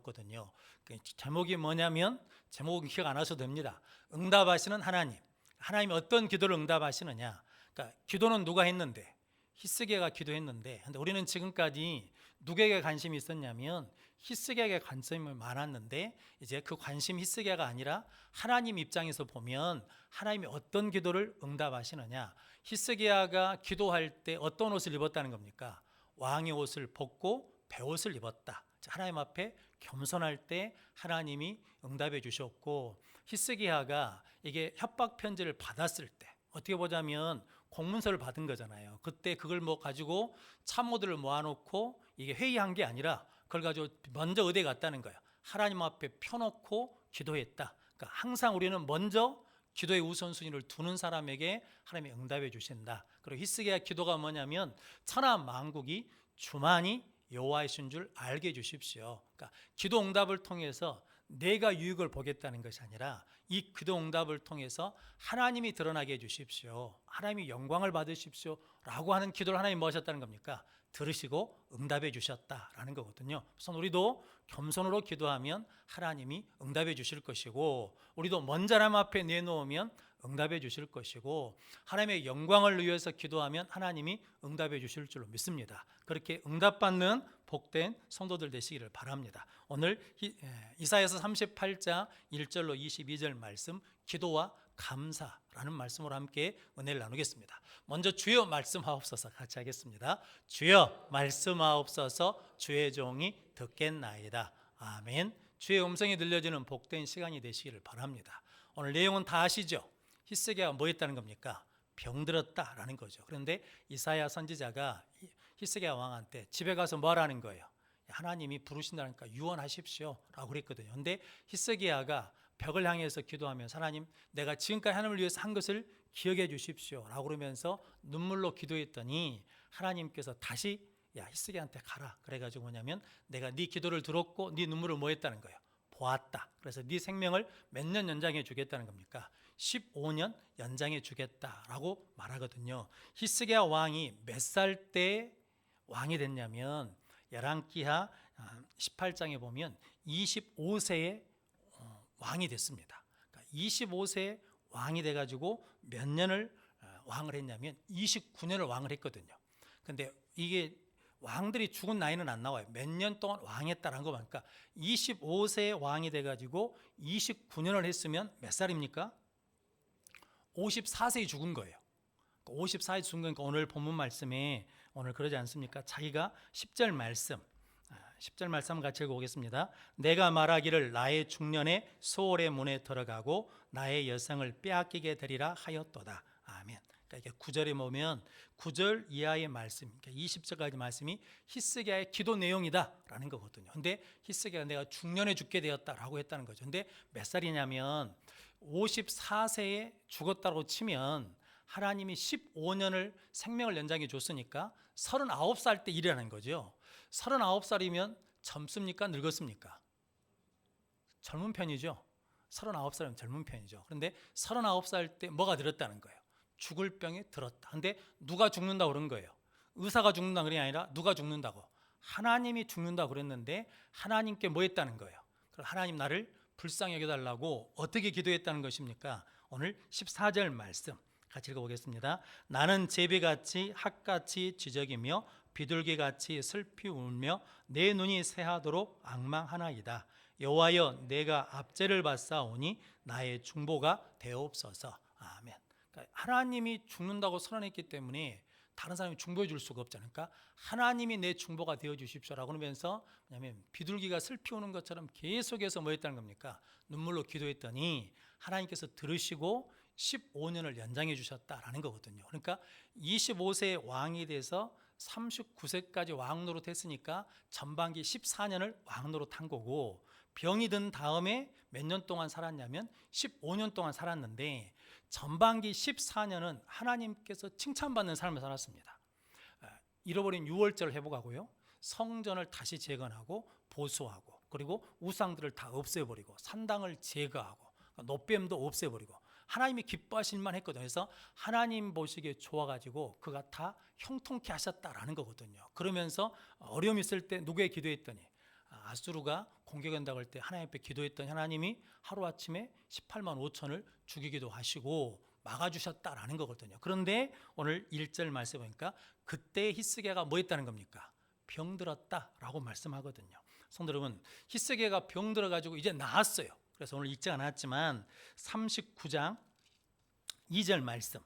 지었거든요. 제목이 뭐냐면, 제목은 기억 안 하셔도 됩니다. 응답하시는 하나님. 하나님이 어떤 기도를 응답하시느냐. 그러니까 기도는 누가 했는데? 히스기야가 기도했는데, 근데 우리는 지금까지 누구에게 관심이 있었냐면 히스기야에게 관심이 많았는데, 이제 그 관심 히스기야가 아니라 하나님 입장에서 보면 하나님이 어떤 기도를 응답하시느냐. 히스기야가 기도할 때 어떤 옷을 입었다는 겁니까? 왕의 옷을 벗고 베옷을 입었다. 하나님 앞에 겸손할 때 하나님이 응답해 주셨고, 히스기야가 이게 협박 편지를 받았을 때, 어떻게 보자면 공문서를 받은 거잖아요. 그때 그걸 가지고 참모들을 모아놓고 이게 회의한 게 아니라 그걸 가지고 먼저 어디에 갔다는 거예요. 하나님 앞에 펴놓고 기도했다. 그러니까 항상 우리는 먼저 기도의 우선순위를 두는 사람에게 하나님이 응답해 주신다. 그리고 히스기야 기도가 뭐냐면, 천하 만국이 주만이 여호와이신 줄 알게 해 주십시오. 그러니까 기도 응답을 통해서 내가 유익을 보겠다는 것이 아니라 이 기도 응답을 통해서 하나님이 드러나게 해 주십시오. 하나님이 영광을 받으십시오 라고 하는 기도를 하나님이 뭐 하셨다는 겁니까? 들으시고 응답해 주셨다라는 거거든요. 그래서 우리도 겸손으로 기도하면 하나님이 응답해 주실 것이고, 우리도 먼 사람 앞에 내놓으면 응답해 주실 것이고, 하나님의 영광을 위해서 기도하면 하나님이 응답해 주실 줄로 믿습니다. 그렇게 응답받는 복된 성도들 되시기를 바랍니다. 오늘 이사야서 38장 1절로 22절 말씀, 기도와 감사라는 말씀으로 함께 은혜를 나누겠습니다. 먼저 주여 말씀하옵소서 같이 하겠습니다. 주여 말씀하옵소서, 주의 종이 듣겠나이다. 아멘. 주의 음성이 들려지는 복된 시간이 되시기를 바랍니다. 오늘 내용은 다 아시죠? 히스기야가 뭐 했다는 겁니까? 병들었다라는 거죠. 그런데 이사야 선지자가 히스기야 왕한테 집에 가서 뭐 하라는 거예요? 하나님이 부르신다니까 유언하십시오 라고 그랬거든요. 그런데 히스기야가 벽을 향해서 기도하면서, 하나님, 내가 지금까지 하나님을 위해서 한 것을 기억해 주십시오 라고 그러면서 눈물로 기도했더니 하나님께서 다시 히스기야한테 가라. 그래가지고 뭐냐면, 내가 네 기도를 들었고 네 눈물을 뭐 했다는 거예요? 보았다. 그래서 네 생명을 몇 년 연장해 주겠다는 겁니까? 15년 연장해 주겠다라고 말하거든요. 히스기야 왕이 몇 살 때 왕이 됐냐면, 열왕기하 18장에 보면 25세에 왕이 됐습니다. 그러니까 25세에 왕이 돼가지고 몇 년을 왕을 했냐면 29년을 왕을 했거든요. 근데 이게 왕들이 죽은 나이는 안 나와요. 몇 년 동안 왕했다라는 거 보니까 25세에 왕이 돼가지고 29년을 했으면 몇 살입니까? 54세에 죽은 거예요. 54세에 죽은 거니까 오늘 본문 말씀에 오늘 그러지 않습니까? 자기가 10절 말씀, 10절 말씀 같이 읽어보겠습니다. 내가 말하기를 나의 중년에 소홀의 문에 들어가고 나의 여성을 빼앗기게 되리라 하였도다. 아멘. 그러니까 이게 9절에 보면 9절 이하의 말씀, 그러니까 20절까지 말씀이 히스기야의 기도 내용이다라는 거거든요. 근데 히스기야가 내가 중년에 죽게 되었다라고 했다는 거죠. 근데 몇 살이냐면 54세에 죽었다고 치면 하나님이 15년을 생명을 연장해 줬으니까 39살 때 일이라는 거죠. 39살이면 젊습니까? 늙었습니까? 젊은 편이죠. 39살이면 젊은 편이죠. 그런데 39살 때 뭐가 들었다는 거예요? 죽을 병에 들었다. 근데 누가 죽는다고 그런 거예요? 의사가 죽는다고 그런 게 아니라 누가 죽는다고? 하나님이 죽는다고 그랬는데 하나님께 뭐 했다는 거예요? 그럼 하나님 나를 불쌍히 여겨달라고 어떻게 기도했다는 것입니까? 오늘 14절 말씀 같이 읽어보겠습니다. 나는 제비같이 핫같이 지저귀며 비둘기같이 슬피 울며 내 눈이 새하도록 앙망하나이다. 여호와여 내가 압제를 받사오니 나의 중보가 되옵소서. 아멘. 그러니까 하나님이 죽는다고 선언했기 때문에 다른 사람이 중보해 줄 수가 없잖아요. 그러니까 하나님이 내 중보가 되어 주십시오라고 하면서, 왜냐하면 비둘기가 슬피 우는 것처럼 계속해서 뭐 했다는 겁니까? 눈물로 기도했더니 하나님께서 들으시고 15년을 연장해 주셨다라는 거거든요. 그러니까 25세에 왕이 돼서 39세까지 왕 노릇했으니까 전반기 14년을 왕 노릇한 거고, 병이 든 다음에 몇 년 동안 살았냐면 15년 동안 살았는데 전반기 14년은 하나님께서 칭찬받는 삶을 살았습니다. 잃어버린 유월절을 회복하고요, 성전을 다시 재건하고 보수하고, 그리고 우상들을 다 없애버리고 산당을 제거하고 노뱀도 없애버리고 하나님이 기뻐하실 만했거든요. 그래서 하나님 보시기에 좋아가지고 그가 다 형통케 하셨다라는 거거든요. 그러면서 어려움 있을 때 누구에 기도했더니 아수르가 공격한다고 할 때 하나님 앞에 기도했던 하나님이 하루아침에 18만 5천을 죽이기도 하시고 막아주셨다라는 거거든요. 그런데 오늘 1절 말씀에 보니까 그때 히스기야가 뭐 했다는 겁니까? 병들었다라고 말씀하거든요. 성도 여러분, 히스기야가 병들어가지고 이제 나았어요. 그래서 오늘 읽지 않았지만 39장 2절 말씀,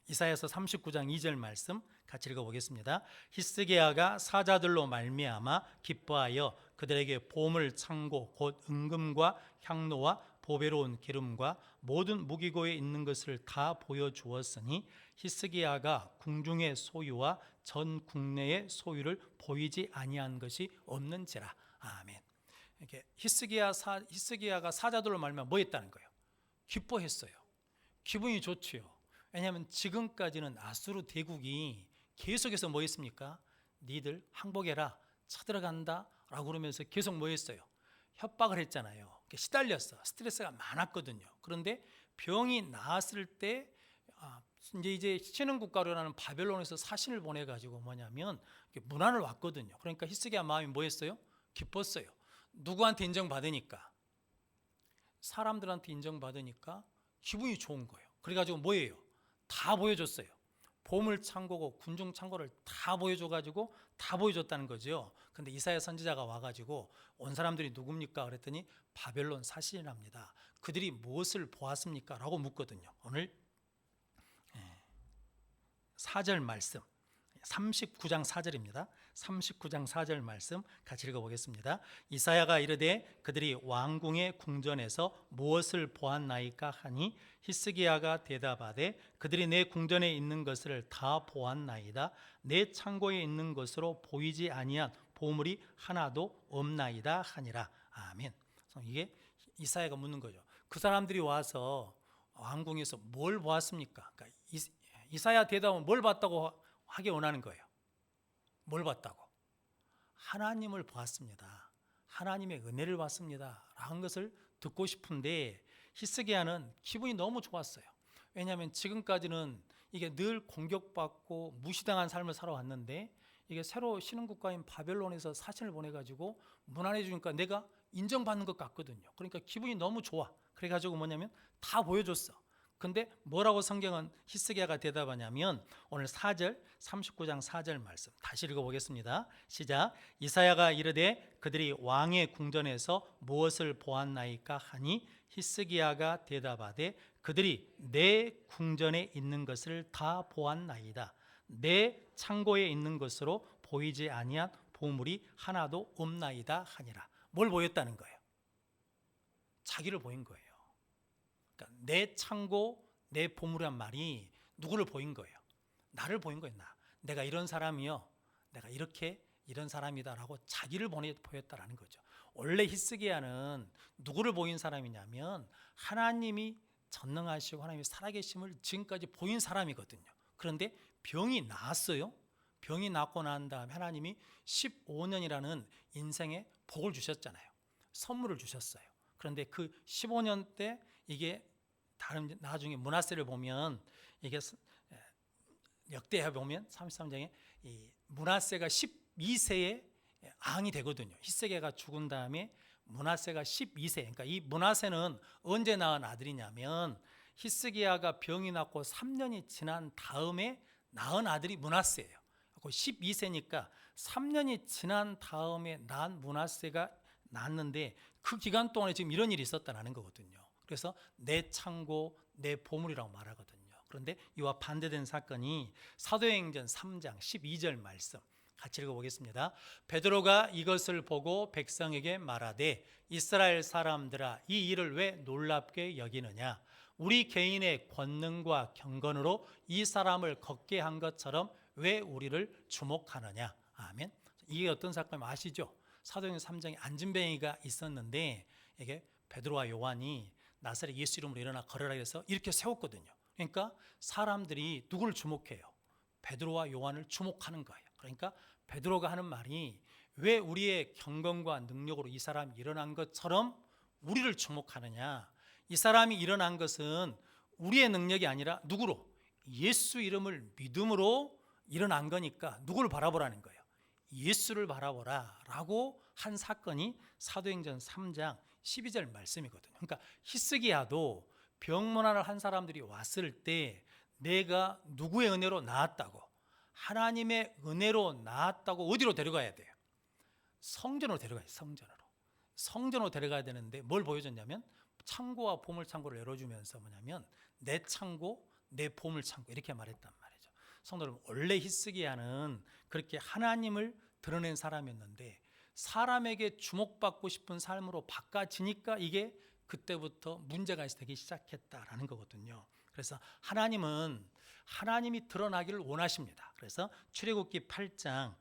이사야서 39장 2절 말씀 같이 읽어보겠습니다. 히스기야가 사자들로 말미암아 기뻐하여 그들에게 보물 창고 곧 은금과 향로와 보배로운 기름과 모든 무기고에 있는 것을 다 보여주었으니 히스기야가 궁중의 소유와 전 국내의 소유를 보이지 아니한 것이 없는지라. 아멘. 이렇게 히스기야가 사자들로 말미암아 뭐 했다는 거예요? 기뻐했어요. 기분이 좋지요. 왜냐하면 지금까지는 아수르 대국이 계속해서 뭐 했습니까? 니들 항복해라, 쳐들어간다 라고 그러면서 계속 뭐 했어요? 협박을 했잖아요. 시달렸어. 스트레스가 많았거든요. 그런데 병이 나았을 때 이제 신흥국가로라는 바벨론에서 사신을 보내가지고 뭐냐면 문안을 왔거든요. 그러니까 히스기야 마음이 뭐였어요? 기뻤어요. 누구한테 인정받으니까? 사람들한테 인정받으니까 기분이 좋은 거예요. 그래가지고 뭐예요? 다 보여줬어요. 보물 창고고 군중 창고를 다 보여줘가지고 다 보여줬다는 거죠. 근데 이사야 선지자가 와가지고 온 사람들이 누굽니까? 그랬더니 바벨론 사신이랍니다. 그들이 무엇을 보았습니까? 라고 묻거든요. 오늘 4절 말씀 39장 4절입니다. 39장 4절 말씀 같이 읽어보겠습니다. 이사야가 이르되 그들이 왕궁의 궁전에서 무엇을 보았나이까 하니 히스기야가 대답하되 그들이 내 궁전에 있는 것을 다 보았나이다. 내 창고에 있는 것으로 보이지 아니한 보물이 하나도 없나이다 하니라. 아멘. 이게 이사야가 묻는 거죠. 그 사람들이 와서 왕궁에서 뭘 보았습니까? 그러니까 이사야 대답은 뭘 봤다고 하기 원하는 거예요. 뭘 봤다고? 하나님을 보았습니다. 하나님의 은혜를 봤습니다. 라는 것을 듣고 싶은데 히스기야는 기분이 너무 좋았어요. 왜냐하면 지금까지는 이게 늘 공격받고 무시당한 삶을 살아왔는데 이게 새로 신흥국가인 바벨론에서 사신을 보내가지고 문안해 주니까 내가 인정받는 것 같거든요. 그러니까 기분이 너무 좋아. 그래가지고 뭐냐면 다 보여줬어. 근데 뭐라고 성경은 히스기야가 대답하냐면 오늘 4절 39장 4절 말씀 다시 읽어보겠습니다. 시작. 이사야가 이르되 그들이 왕의 궁전에서 무엇을 보았나이까 하니 히스기야가 대답하되 그들이 내 궁전에 있는 것을 다 보았나이다. 내 창고에 있는 것으로 보이지 아니한 보물이 하나도 없나이다 하니라. 뭘 보였다는 거예요? 자기를 보인 거예요. 그러니까 내 창고, 내 보물이란 말이 누구를 보인 거예요? 나를 보인 거예요. 내가 이런 사람이요. 내가 이런 사람이다라고 자기를 보였다라는 거죠. 원래 히스기야는 누구를 보인 사람이냐면 하나님이 전능하시고 하나님이 살아계심을 지금까지 보인 사람이거든요. 그런데 병이 나았어요. 병이 낫고 난 다음에 하나님이 15년이라는 인생의 복을 주셨잖아요. 선물을 주셨어요. 그런데 그 15년 때 이게 다른 나중에 므낫세를 보면 이게 역대해 보면 33장에 이 므낫세가 12세에 왕이 되거든요. 히스기야가 죽은 다음에 므낫세가 12세. 그러니까 이 므낫세는 언제 낳은 아들이냐면 히스기야가 병이 낫고 3년이 지난 다음에 낳은 아들이 므낫세예요. 12세니까 3년이 지난 다음에 낳은 므낫세가 낳았는데 그 기간 동안에 지금 이런 일이 있었다는 거거든요. 그래서 내 창고, 내 보물이라고 말하거든요. 그런데 이와 반대된 사건이 사도행전 3장 12절 말씀 같이 읽어보겠습니다. 베드로가 이것을 보고 백성에게 말하되 이스라엘 사람들아 이 일을 왜 놀랍게 여기느냐? 우리 개인의 권능과 경건으로 이 사람을 걷게 한 것처럼 왜 우리를 주목하느냐? 아멘. 이게 어떤 사건이 아시죠? 사도행전 3장에 안진뱅이가 있었는데 이게 베드로와 요한이 나사렛 예수 이름으로 일어나 걸으라 해서 이렇게 세웠거든요. 그러니까 사람들이 누구를 주목해요? 베드로와 요한을 주목하는 거예요. 그러니까 베드로가 하는 말이 왜 우리의 경건과 능력으로 이 사람이 일어난 것처럼 우리를 주목하느냐? 이 사람이 일어난 것은 우리의 능력이 아니라 누구로? 예수 이름을 믿음으로 일어난 거니까 누구를 바라보라는 거예요? 예수를 바라보라 라고 한 사건이 사도행전 3장 12절 말씀이거든요. 그러니까 히스기야도 병문안을 한 사람들이 왔을 때 내가 누구의 은혜로 나았다고, 하나님의 은혜로 나았다고 어디로 데려가야 돼요? 성전으로 데려가요. 성전으로 데려가야 되는데 뭘 보여줬냐면 창고와 보물창고를 열어주면서 뭐냐면 내 창고, 내 보물창고 이렇게 말했단 말이죠. 성도 여러분, 원래 히스기야는 그렇게 하나님을 드러낸 사람이었는데 사람에게 주목받고 싶은 삶으로 바꿔지니까 이게 그때부터 문제가 되기 시작했다라는 거거든요. 그래서 하나님은 하나님이 드러나기를 원하십니다. 그래서 출애굽기 8장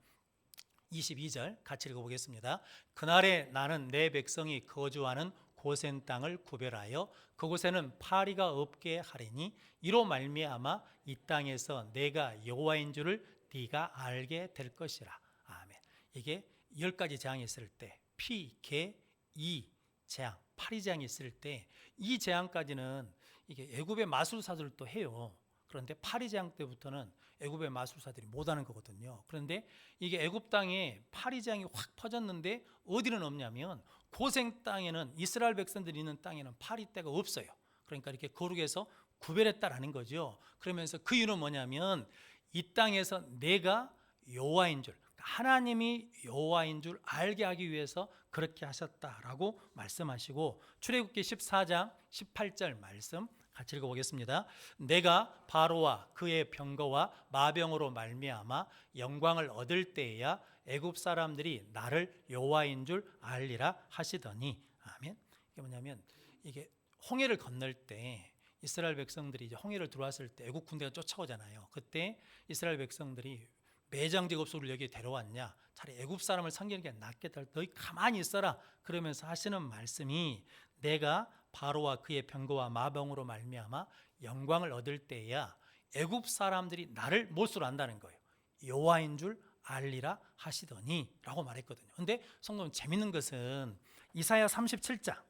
22절 같이 읽어보겠습니다. 그날에 나는 내 백성이 거주하는 고센 땅을 구별하여 그곳에는 파리가 없게 하리니 이로 말미암아 이 땅에서 내가 여호와인 줄을 네가 알게 될 것이라. 아멘. 이게 10가지 재앙이 있을 때 피, 개, 이 재앙, 파리 재앙이 있을 때 이 재앙까지는 이게 애굽의 마술사들도 해요. 그런데 파리 재앙 때부터는 애굽의 마술사들이 못하는 거거든요. 그런데 이게 애굽 땅에 파리 재앙이 확 퍼졌는데 어디는 없냐면 고생 땅에는, 이스라엘 백성들이 있는 땅에는 파리 떼가 없어요. 그러니까 이렇게 거룩해서 구별했다라는 거죠. 그러면서 그 이유는 뭐냐면 이 땅에서 내가 여호와인 줄, 하나님이 여호와인 줄 알게 하기 위해서 그렇게 하셨다라고 말씀하시고, 출애굽기 14장 18절 말씀 같이 읽어보겠습니다. 내가 바로와 그의 병거와 마병으로 말미암아 영광을 얻을 때에야 애굽 사람들이 나를 여호와인 줄 알리라 하시더니. 아멘. 이게 뭐냐면 이게 홍해를 건널 때 이스라엘 백성들이 이제 홍해를 들어왔을 때 애굽 군대가 쫓아오잖아요. 그때 이스라엘 백성들이 매장 제곱소를 여기에 데려왔냐, 차라리 애굽 사람을 섬기는 게 낫겠다, 너희 가만히 있어라 그러면서 하시는 말씀이 내가 바로와 그의 병거와 마병으로 말미암아 영광을 얻을 때야 애굽 사람들이 나를 무엇으로 안다는 거예요? 여호와인 줄 알리라 하시더니 라고 말했거든요. 근데 성도님, 재밌는 것은 이사야 37장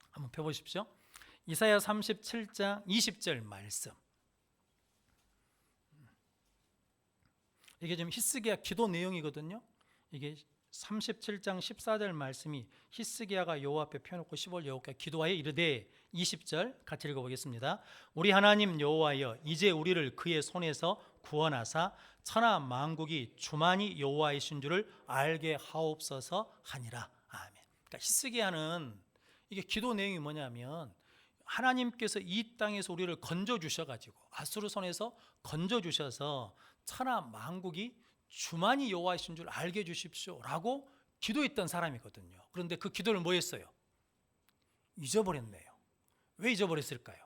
한번 펴보십시오. 이사야 37장 20절 말씀, 이게 지금 히스기야 기도 내용이거든요. 이게 37장 14절 말씀이 히스기야가 여호와 앞에 펴놓고 15절 여호와께 기도하여 이르되, 20절 같이 읽어보겠습니다. 우리 하나님 여호와여, 이제 우리를 그의 손에서 구원하사 천하 만국이 주만이 여호와이신 줄을 알게 하옵소서 하니라. 아멘. 그러니까 히스기야는 이게 기도 내용이 뭐냐면 하나님께서 이 땅에서 우리를 건져 주셔가지고 아수르 손에서 건져 주셔서 천하 만국이 주만이 여호와이신 줄 알게 해주십시오라고 기도했던 사람이거든요. 그런데 그 기도를 뭐 했어요? 잊어버렸네요. 왜 잊어버렸을까요?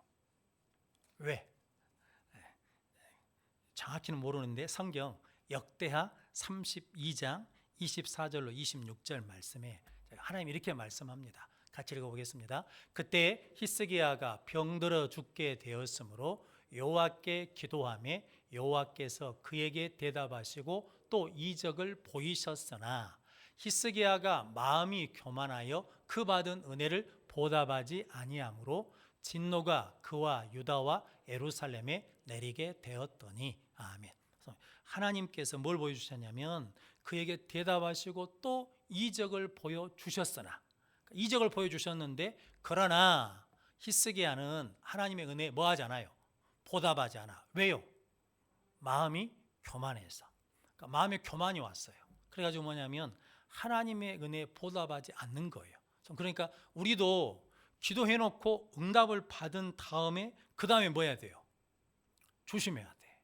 왜? 정확히는 모르는데 성경 역대하 32장 24절로 26절 말씀에 하나님이 이렇게 말씀합니다. 같이 읽어보겠습니다. 그때 히스기야가 병들어 죽게 되었으므로 여호와께 기도하매 여호와께서 그에게 대답하시고 또 이적을 보이셨으나 히스기야가 마음이 교만하여 그 받은 은혜를 보답하지 아니하므로 진노가 그와 유다와 예루살렘에 내리게 되었더니. 아멘. 하나님께서 뭘 보여주셨냐면 그에게 대답하시고 또 이적을 보여주셨으나, 이적을 보여주셨는데 그러나 히스기야는 하나님의 은혜에 뭐 하지 않아요? 보답하지 않아. 왜요? 마음이 교만해서. 그러니까 마음에 교만이 왔어요. 그래가지고 뭐냐면 하나님의 은혜에 보답하지 않는 거예요. 그러니까 우리도 기도해놓고 응답을 받은 다음에 그 다음에 뭐 해야 돼요? 조심해야 돼.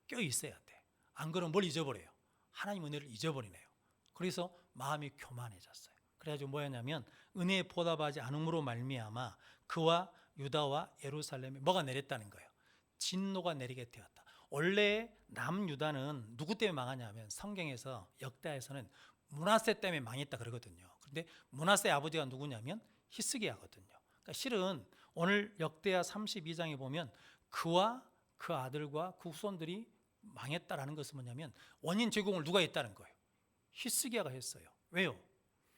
껴있어야 돼. 안 그러면 뭘 잊어버려요? 하나님 은혜를 잊어버리네요. 그래서 마음이 교만해졌어요. 그래가지고 뭐였냐면 은혜에 보답하지 않음으로 말미암아 그와 유다와 예루살렘에 뭐가 내렸다는 거예요? 진노가 내리게 되었다. 원래 남유다는 누구 때문에 망하냐면 성경에서 역대하에서는 므낫세 때문에 망했다 그러거든요. 그런데 므낫세의 아버지가 누구냐면 히스기야거든요. 그러니까 실은 오늘 역대하 32장에 보면 그와 그 아들과 그 후손들이 망했다라는 것은 뭐냐면 원인 제공을 누가 했다는 거예요? 히스기야가 했어요. 왜요?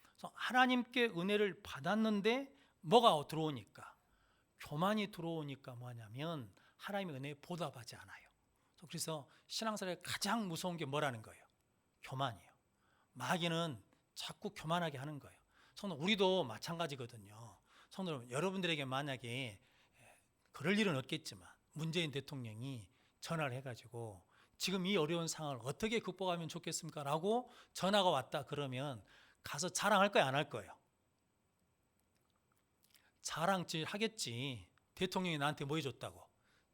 그래서 하나님께 은혜를 받았는데 뭐가 들어오니까, 교만이 들어오니까 뭐냐면 하나님의 은혜에 보답하지 않아요. 그래서 신앙생활에 가장 무서운 게 뭐라는 거예요? 교만이에요. 마귀는 자꾸 교만하게 하는 거예요. 성도 우리도 마찬가지거든요. 성도 여러분들에게 만약에 그럴 일은 없겠지만 문재인 대통령이 전화를 해가지고 지금 이 어려운 상황을 어떻게 극복하면 좋겠습니까? 라고 전화가 왔다 그러면 가서 자랑할 거야, 안 할 거예요? 자랑질 하겠지. 대통령이 나한테 뭐 해줬다고?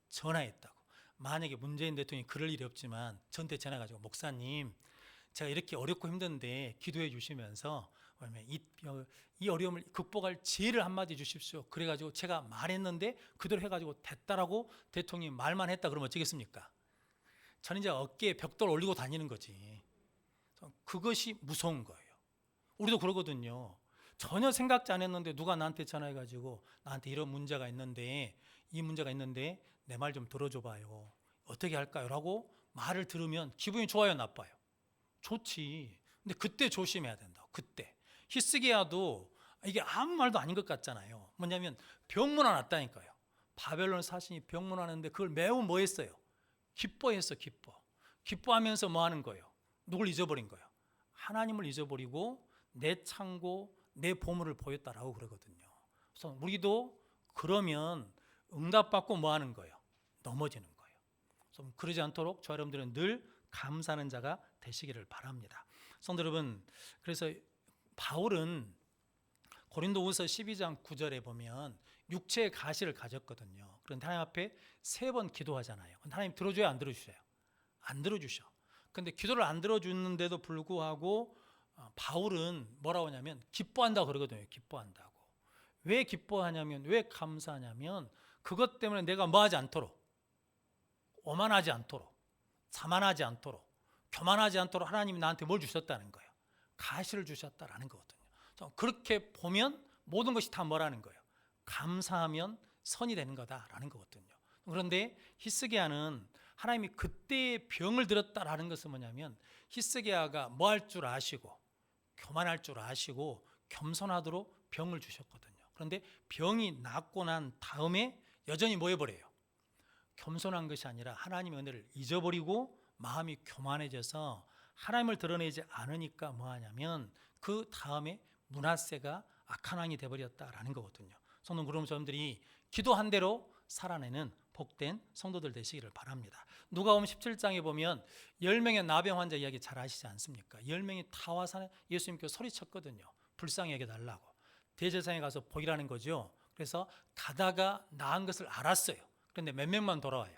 전화했다고. 만약에 문재인 대통령이 그럴 일이 없지만 저한테 전화해가지고 목사님 제가 이렇게 어렵고 힘든데 기도해 주시면서 이 어려움을 극복할 지혜를 한마디 주십시오. 그래가지고 제가 말했는데 그대로 해가지고 됐다라고 대통령이 말만 했다 그러면 어쩌겠습니까? 저는 이제 어깨에 벽돌 올리고 다니는 거지. 그것이 무서운 거예요. 우리도 그러거든요. 전혀 생각지 않았는데 누가 나한테 전화해가지고 나한테 이런 문제가 있는데 이 문제가 있는데 내 말 좀 들어줘 봐요. 어떻게 할까요? 라고 말을 들으면 기분이 좋아요, 나빠요? 좋지. 근데 그때 조심해야 된다고. 그때 히스기야도 이게 아무 말도 아닌 것 같잖아요. 뭐냐면 병문안 왔다니까요. 바벨론 사신이 병문안했는데 그걸 매우 뭐 했어요? 기뻐했어. 기뻐하면서 뭐 하는 거예요? 누굴 잊어버린 거예요? 하나님을 잊어버리고 내 창고 내 보물을 보였다라고 그러거든요. 그래서 우리도 그러면 응답받고 뭐 하는 거예요? 넘어지는 거예요. 그래서 그러지 않도록 저 여러분들은 늘 감사하는 자가 되시기를 바랍니다. 성도 여러분, 그래서 바울은 고린도후서 12장 9절에 보면 육체의 가시를 가졌거든요. 그런데 하나님 앞에 3번 기도하잖아요. 하나님 들어줘요, 안 들어주셔요? 안 들어주셔. 근데 기도를 안 들어주는데도 불구하고 바울은 뭐라고 하냐면 기뻐한다고 그러거든요. 기뻐한다고. 왜 기뻐하냐면, 왜 감사하냐면 그것 때문에 내가 뭐 하지 않도록, 오만하지 않도록, 자만하지 않도록, 교만하지 않도록 하나님이 나한테 뭘 주셨다는 거예요? 가시를 주셨다라는 거거든요. 그렇게 보면 모든 것이 다 뭐라는 거예요? 감사하면 선이 되는 거다라는 거거든요. 그런데 히스기야는 하나님이 그때의 병을 들었다라는 것은 뭐냐면 히스기야가 뭐 할 줄 아시고 교만할 줄 아시고 겸손하도록 병을 주셨거든요. 그런데 병이 낫고 난 다음에 여전히 뭐 해버려요? 겸손한 것이 아니라 하나님의 은혜를 잊어버리고 마음이 교만해져서 하나님을 드러내지 않으니까 뭐 하냐면 그 다음에 므낫세가 악한 왕이 되어버렸다라는 거거든요. 성도 그럼 여러분들이 기도한 대로 살아내는 복된 성도들 되시기를 바랍니다. 누가복음 17장에 보면 10명의 나병 환자 이야기 잘 아시지 않습니까? 10명이 다 와서 예수님께 소리쳤거든요. 불쌍히 여겨달라고. 대제사장에 가서 복이라는 거죠. 그래서 가다가 나은 것을 알았어요. 그런데 몇 명만 돌아와요?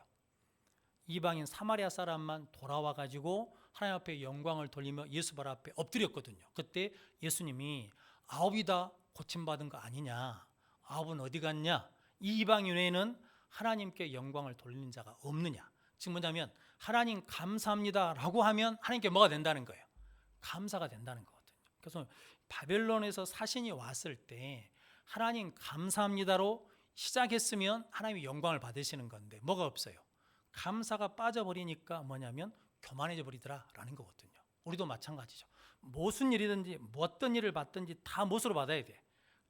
이방인 사마리아 사람만 돌아와가지고 하나님 앞에 영광을 돌리며 예수 발 앞에 엎드렸거든요. 그때 예수님이 9이 다 고침받은 거 아니냐? 9은 어디 갔냐? 이 이방인 외에는 하나님께 영광을 돌리는 자가 없느냐? 지금 뭐냐면 하나님 감사합니다 라고 하면 하나님께 뭐가 된다는 거예요? 감사가 된다는 거거든요. 그래서 바벨론에서 사신이 왔을 때 하나님 감사합니다로 시작했으면 하나님이 영광을 받으시는 건데 뭐가 없어요? 감사가 빠져버리니까 뭐냐면 교만해져 버리더라라는 거거든요. 우리도 마찬가지죠. 무슨 일이든지 어떤 일을 받든지 다 무엇으로 받아야 돼?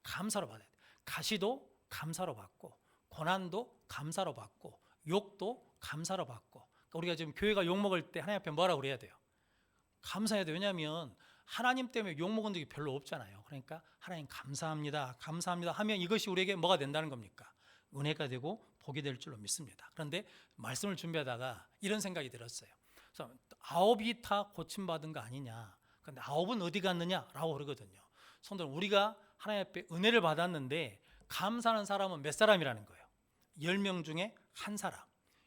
감사로 받아야 돼. 가시도 감사로 받고 고난도 감사로 받고 욕도 감사로 받고. 그러니까 우리가 지금 교회가 욕 먹을 때 하나님 앞에 뭐라고 그래야 돼요? 감사해야 돼요. 왜냐하면 하나님 때문에 욕 먹은 적이 별로 없잖아요. 그러니까 하나님 감사합니다. 감사합니다 하면 이것이 우리에게 뭐가 된다는 겁니까? 은혜가 되고 복이 될 줄로 믿습니다. 그런데 말씀을 준비하다가 이런 생각이 들었어요. 그래서 9이 다 고침받은 거 아니냐? 그런데 9은 어디 갔느냐라고 그러거든요. 성도는 우리가 하나님 앞에 은혜를 받았는데 감사하는 사람은 몇 사람이라는 거예요? 10명 중에 한 사람.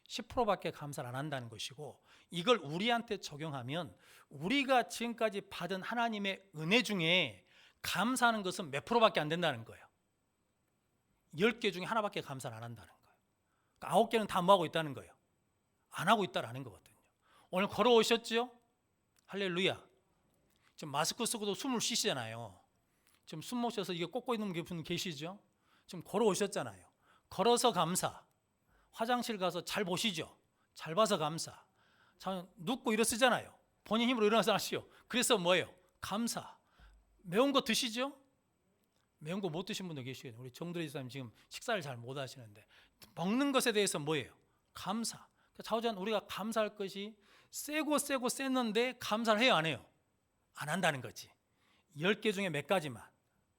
10%밖에 감사를 안 한다는 것이고, 이걸 우리한테 적용하면 우리가 지금까지 받은 하나님의 은혜 중에 감사하는 것은 몇 프로밖에 안 된다는 거예요. 10개 중에 하나밖에 감사를 안 한다는 거예요. 그러니까 9개는 다 뭐하고 있다는 거예요? 안 하고 있다라는 거거든요. 오늘 걸어오셨죠? 할렐루야. 지금 마스크 쓰고도 숨을 쉬시잖아요. 지금 숨 못 쉬어서 이게 꽂고 있는 분 계시죠? 지금 걸어오셨잖아요. 걸어서 감사. 화장실 가서 잘 보시죠? 잘 봐서 감사. 자, 눕고 일어서잖아요. 본인 힘으로 일어나서 하시오. 그래서 뭐예요? 감사. 매운 거 드시죠? 매운 거 못 드신 분도 계시거든요. 우리 정도리 지사님 지금 식사를 잘 못 하시는데 먹는 것에 대해서 뭐예요? 감사. 자우전 우리가 감사할 것이 세고 셌는데 감사를 해요, 안 해요? 안 한다는 거지. 10개 중에 몇 가지만,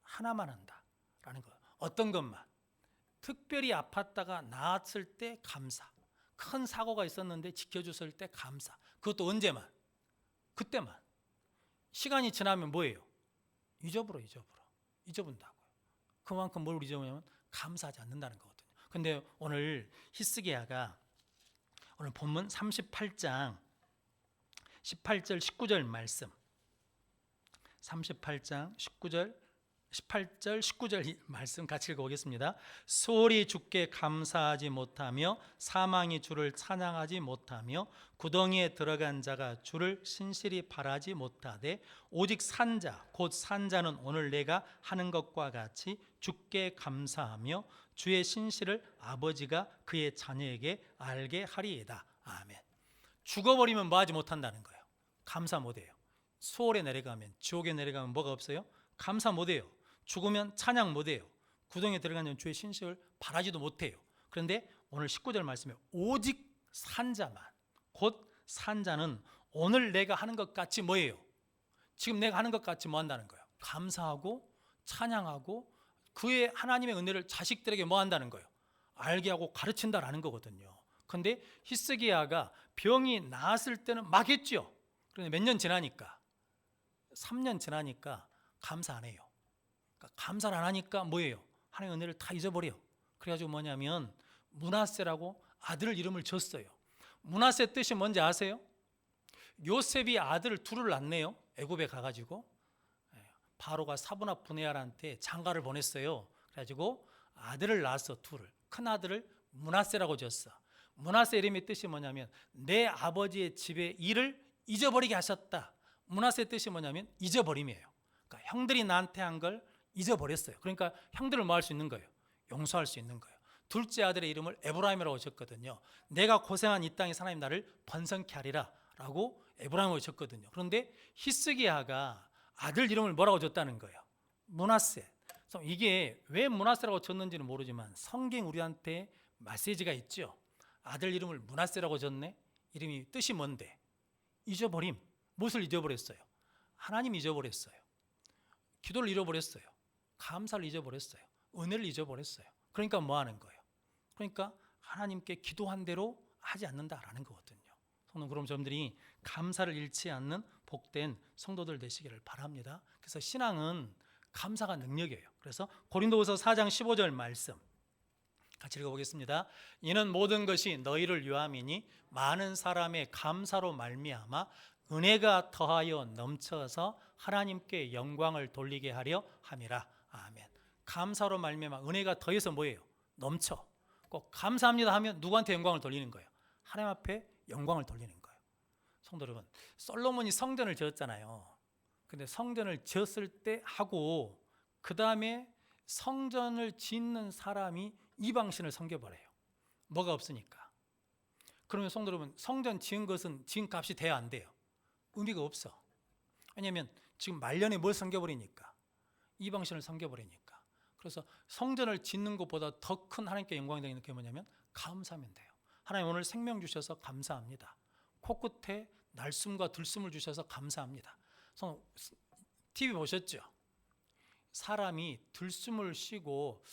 하나만 한다라는 거예요. 어떤 것만? 특별히 아팠다가 나았을 때 감사, 큰 사고가 있었는데 지켜줬을 때 감사. 그것도 언제만? 그때만. 시간이 지나면 뭐예요? 잊어본다고요. 그만큼 뭘 잊어보냐면 감사하지 않는다는 거거든요. 근데 오늘 히스기야가 오늘 본문 38장 18절 19절 말씀, 38장 18절 19절 말씀 같이 읽어보겠습니다. 소홀히 주께 감사하지 못하며 사망이 주를 찬양하지 못하며 구덩이에 들어간 자가 주를 신실히 바라지 못하되 오직 산자 곧 산자는 오늘 내가 하는 것과 같이 주께 감사하며 주의 신실을 아버지가 그의 자녀에게 알게 하리이다. 아멘. 죽어버리면 뭐하지 못한다는 거예요. 감사 못해요. 수월에 내려가면, 지옥에 내려가면 뭐가 없어요? 감사 못해요. 죽으면 찬양 못해요. 구덩이에 들어가면 주의 신실을 바라지도 못해요. 그런데 오늘 19절 말씀에 오직 산자만, 곧 산자는 오늘 내가 하는 것 같이 뭐예요? 지금 내가 하는 것 같이 뭐 한다는 거예요? 감사하고 찬양하고 그의 하나님의 은혜를 자식들에게 뭐 한다는 거예요? 알게 하고 가르친다라는 거거든요. 그런데 히스기야가 병이 나았을 때는 막 했죠. 그런데 몇 년 지나니까, 3년 지나니까 감사 안 해요. 그러니까 감사를 안 하니까 뭐예요? 하나님의 은혜를 다 잊어버려요. 그래가지고 뭐냐면 므낫세라고 아들 이름을 줬어요. 므낫세 뜻이 뭔지 아세요? 요셉이 아들을 둘을 낳네요. 애굽에 가가지고 바로가 사브나 분해알한테 장가를 보냈어요. 그래가지고 아들을 낳았어. 둘을. 큰 아들을 므낫세라고 줬어. 므낫세 이름의 뜻이 뭐냐면 내 아버지의 집의 일을 잊어버리게 하셨다. 므낫세 뜻이 뭐냐면 잊어버림이에요. 그러니까 형들이 나한테 한 걸 잊어버렸어요. 그러니까 형들을 뭐 할 수 있는 거예요? 용서할 수 있는 거예요. 둘째 아들의 이름을 에브라임이라고 줬거든요. 내가 고생한 이 땅에 하나님 나를 번성케 하리라 라고 에브라임으로 줬거든요. 그런데 히스기야가 아들 이름을 뭐라고 줬다는 거예요? 므낫세. 그래서 이게 왜 므낫세라고 줬는지는 모르지만 성경 우리한테 메시지가 있죠. 아들 이름을 므낫세라고 줬네. 이름이 뜻이 뭔데? 잊어버림. 무엇을 잊어버렸어요? 하나님 잊어버렸어요. 기도를 잃어버렸어요. 감사를 잊어버렸어요. 은혜를 잊어버렸어요. 그러니까 뭐 하는 거예요? 그러니까 하나님께 기도한 대로 하지 않는다라는 거거든요. 그럼 여러분들이 감사를 잃지 않는 복된 성도들 되시기를 바랍니다. 그래서 신앙은 감사가 능력이에요. 그래서 고린도후서 4장 15절 말씀 같이 읽어보겠습니다. 이는 모든 것이 너희를 위함이니 많은 사람의 감사로 말미암아 은혜가 더하여 넘쳐서 하나님께 영광을 돌리게 하려 함이라. 아멘. 감사로 말미암아 은혜가 더해서 뭐예요? 넘쳐. 꼭 감사합니다 하면 누구한테 영광을 돌리는 거예요? 하나님 앞에 영광을 돌리는 거예요. 성도 여러분, 솔로몬이 성전을 지었잖아요. 근데 성전을 지었을 때 하고 그 다음에 성전을 짓는 사람이 이방신을 섬겨버려요. 뭐가 없으니까. 그러면 성도 여러분, 성전 지은 것은 지은 값이 돼야 안 돼요? 의미가 없어. 왜냐하면 지금 말년에 뭘 섬겨버리니까, 이방신을 섬겨버리니까. 그래서 성전을 짓는 것보다 더 큰 하나님께 영광이 되는 게 뭐냐면 감사하면 돼요. 하나님 오늘 생명 주셔서 감사합니다. 코끝에 날숨과 들숨을 주셔서 감사합니다. TV 보셨죠? 사람이 들숨을 쉬고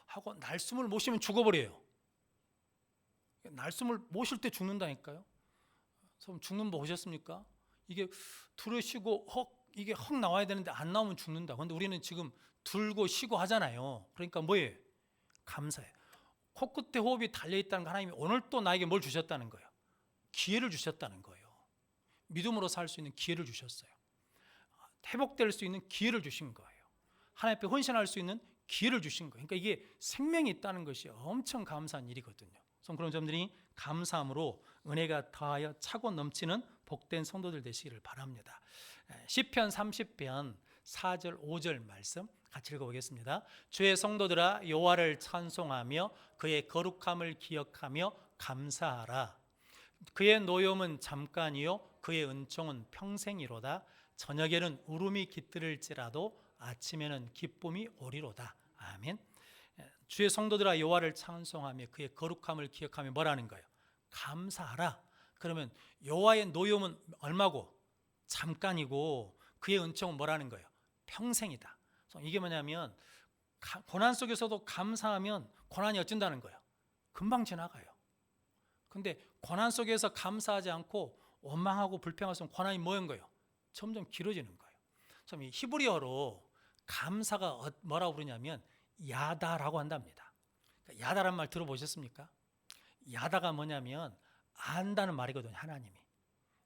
하고 날숨을 못 쉬면 죽어버려요. 날숨을 못 쉴 때 죽는다니까요. 죽는 거 보셨습니까? 이게 들으시고 이게 헉 나와야 되는데 안 나오면 죽는다. 그런데 우리는 지금 들고 쉬고 하잖아요. 그러니까 뭐예요? 감사해요. 코끝에 호흡이 달려있다는 거 하나님이 오늘 또 나에게 뭘 주셨다는 거예요? 기회를 주셨다는 거예요. 믿음으로 살 수 있는 기회를 주셨어요. 회복될 수 있는 기회를 주신 거예요. 하나님 앞에 헌신할 수 있는 기회를 주신 거예요. 그러니까 이게 생명이 있다는 것이 엄청 감사한 일이거든요. 그런 점들이 감사함으로 은혜가 더하여 차고 넘치는 복된 성도들 되시기를 바랍니다. 시편 30편 4절 5절 말씀 같이 읽어보겠습니다. 주의 성도들아 여호와를 찬송하며 그의 거룩함을 기억하며 감사하라. 그의 노염은 잠깐이요 그의 은총은 평생이로다. 저녁에는 울음이 깃들을지라도 아침에는 기쁨이 오리로다. 아멘. 주의 성도들아 여호와를 찬송하며 그의 거룩함을 기억하며 뭐라는 거예요? 감사하라. 그러면 여호와의 노염은 얼마고? 잠깐이고 그의 은총은 뭐라는 거예요? 평생이다. 이게 뭐냐면 고난 속에서도 감사하면 고난이 어쩐다는 거예요. 금방 지나가요. 근데 고난 속에서 감사하지 않고 원망하고 불평하면 고난이 뭐인 거예요? 점점 길어지는 거예요. 참 이 히브리어로 감사가 뭐라고 부르냐면 야다라고 한답니다. 그러니까 야다란 말 들어보셨습니까? 야다가 뭐냐면 안다는 말이거든요. 하나님이.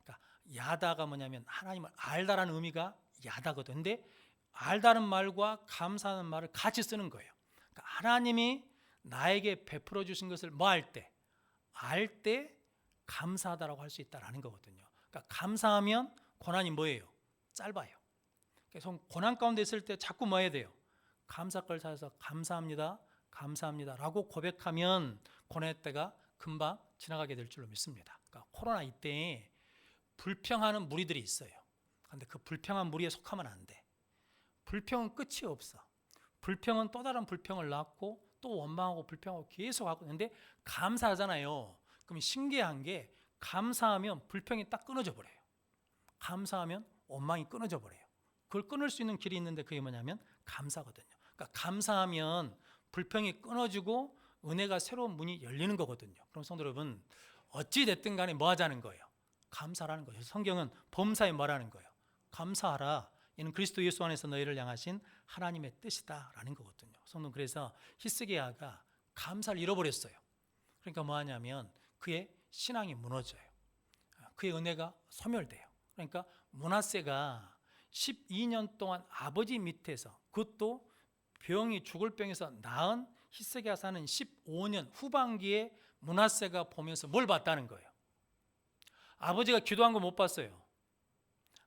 그러니까 야다가 뭐냐면 하나님을 알다라는 의미가 야다거든요. 근데 알다는 말과 감사하는 말을 같이 쓰는 거예요. 그러니까 하나님이 나에게 베풀어 주신 것을 뭐 할 때? 알 때 감사하다라고 할 수 있다라는 거거든요. 그러니까 감사하면 고난이 뭐예요? 짧아요. 그래서 고난 가운데 있을 때 자꾸 뭐 해야 돼요? 감사걸 찾아서 감사합니다, 감사합니다라고 고백하면 고난의 때가 금방 지나가게 될 줄로 믿습니다. 그러니까 코로나 이때에 불평하는 무리들이 있어요. 그런데 그 불평한 무리에 속하면 안 돼. 불평은 끝이 없어. 불평은 또 다른 불평을 낳고 또 원망하고 불평하고 계속 하고 있는데 감사하잖아요. 그럼 신기한 게 감사하면 불평이 딱 끊어져 버려요. 감사하면 원망이 끊어져 버려요. 그걸 끊을 수 있는 길이 있는데 그게 뭐냐면 감사거든요. 그러니까 감사하면 불평이 끊어지고 은혜가 새로운 문이 열리는 거거든요. 그럼 성도 여러분, 어찌 됐든 간에 뭐 하자는 거예요? 감사라는 거예요. 성경은 범사에 뭐라는 거예요? 감사하라. 이는 그리스도 예수 안에서 너희를 향하신 하나님의 뜻이다라는 거거든요. 성도, 그래서 히스기야가 감사를 잃어버렸어요. 그러니까 뭐 하냐면 그의 신앙이 무너져요. 그의 은혜가 소멸돼요. 그러니까 므낫세가 12년 동안 아버지 밑에서, 그것도 병이 죽을 병에서 나은 히스기야 사는 15년 후반기에 므낫세가 보면서 뭘 봤다는 거예요? 아버지가 기도한 거 못 봤어요.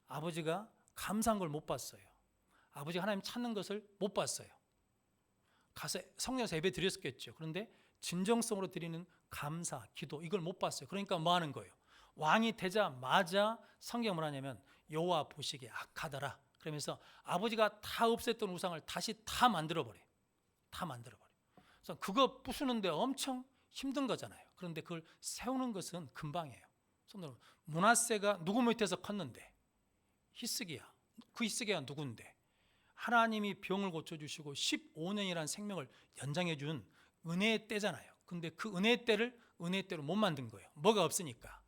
아버지가 감사한 걸 못 봤어요. 아버지가 하나님 찾는 것을 못 봤어요. 가서 성령에서 예배 드렸겠죠. 그런데 진정성으로 드리는 감사, 기도, 이걸 못 봤어요. 그러니까 뭐 하는 거예요? 왕이 되자마자 성경은 뭐라냐면 여호와 보시기에 악하더라. 그러면서 아버지가 다 없앴던 우상을 다시 다 만들어버려요. 다 만들어버려요. 그래서 그거 부수는데 엄청 힘든 거잖아요. 그런데 그걸 세우는 것은 금방이에요. 므낫세가 누구 밑에서 컸는데? 히스기야. 그 히스기야가 누군데? 하나님이 병을 고쳐주시고 15년이라는 생명을 연장해 준 은혜의 때잖아요. 근데 그 은혜의 때를 은혜의 때로 못 만든 거예요. 뭐가 없으니까?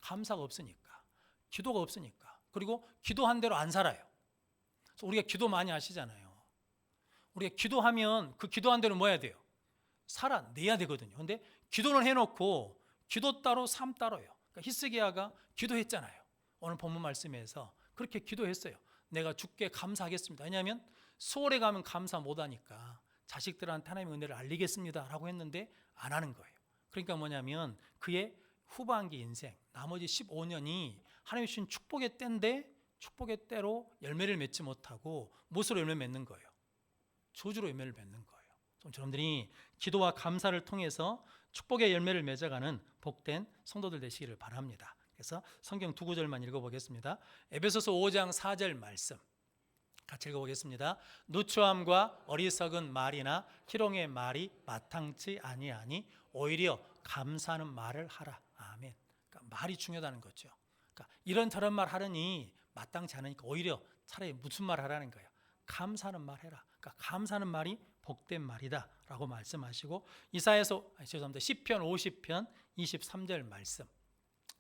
감사가 없으니까. 기도가 없으니까. 그리고 기도한 대로 안 살아요. 그래서 우리가 기도 많이 하시잖아요. 우리가 기도하면 그 기도한 대로 뭐 해야 돼요? 살아내야 되거든요. 근데 기도를 해놓고 기도 따로 삶 따로요. 그러니까 히스기야가 기도했잖아요. 오늘 본문 말씀에서 그렇게 기도했어요. 내가 주께 감사하겠습니다. 왜냐하면 서울에 가면 감사 못하니까 자식들한테 하나님의 은혜를 알리겠습니다 라고 했는데 안 하는 거예요. 그러니까 뭐냐면 그의 후반기 인생, 나머지 15년이 하나님이 주신 축복의 때인데 축복의 때로 열매를 맺지 못하고 무엇으로 열매 맺는 거예요? 저주로 열매를 맺는 거예요. 여러분들이 기도와 감사를 통해서 축복의 열매를 맺어가는 복된 성도들 되시기를 바랍니다. 그래서 성경 두 구절만 읽어보겠습니다. 에베소서 5장 4절 말씀 같이 읽어보겠습니다. 누추함과 어리석은 말이나 희롱의 말이 마땅치 아니하니 오히려 감사하는 말을 하라. 아멘. 그러니까 말이 중요하다는 거죠. 그러니까 이런저런 말 하느니 마땅치 않으니까 오히려 차라리 무슨 말 하라는 거예요? 감사하는 말 해라. 그러니까 감사하는 말이 복된 말이다 라고 말씀하시고 죄송합니다. 시편 50편 23절 말씀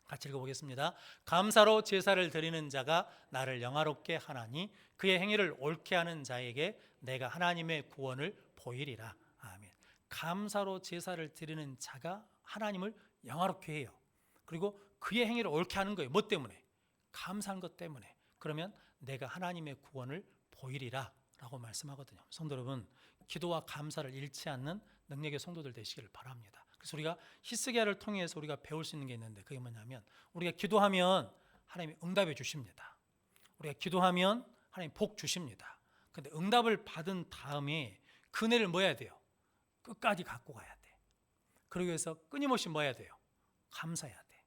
같이 읽어보겠습니다. 감사로 제사를 드리는 자가 나를 영화롭게 하나니 그의 행위를 옳게 하는 자에게 내가 하나님의 구원을 보이리라. 아멘. 감사로 제사를 드리는 자가 하나님을 영화롭게 해요. 그리고 그의 행위를 옳게 하는 거예요. 뭐 때문에? 감사한 것 때문에. 그러면 내가 하나님의 구원을 보이리라 라고 말씀하거든요. 성도 여러분, 기도와 감사를 잃지 않는 능력의 성도들 되시기를 바랍니다. 그래서 우리가 히스기야를 통해서 우리가 배울 수 있는 게 있는데 그게 뭐냐면 우리가 기도하면 하나님이 응답해 주십니다. 우리가 기도하면 하나님 복 주십니다. 그런데 응답을 받은 다음에 그 은혜를 뭐 해야 돼요? 끝까지 갖고 가야 돼. 그러기 위해서 끊임없이 뭐 해야 돼요? 감사해야 돼.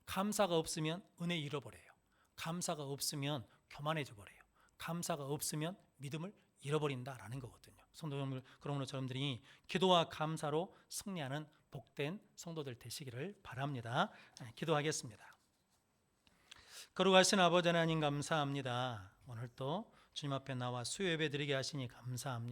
감사가 없으면 은혜 잃어버려요. 감사가 없으면 교만해져 버려요. 감사가 없으면 믿음을 잃어버린다라는 거거든요. 성도 여러분, 그러므로 여러분들이 기도와 감사로 승리하는 복된 성도들 되시기를 바랍니다. 기도하겠습니다. 거룩하신 아버지 하나님 감사합니다. 오늘 또 주님 앞에 나와 수요 예배 드리게 하시니 감사합니다.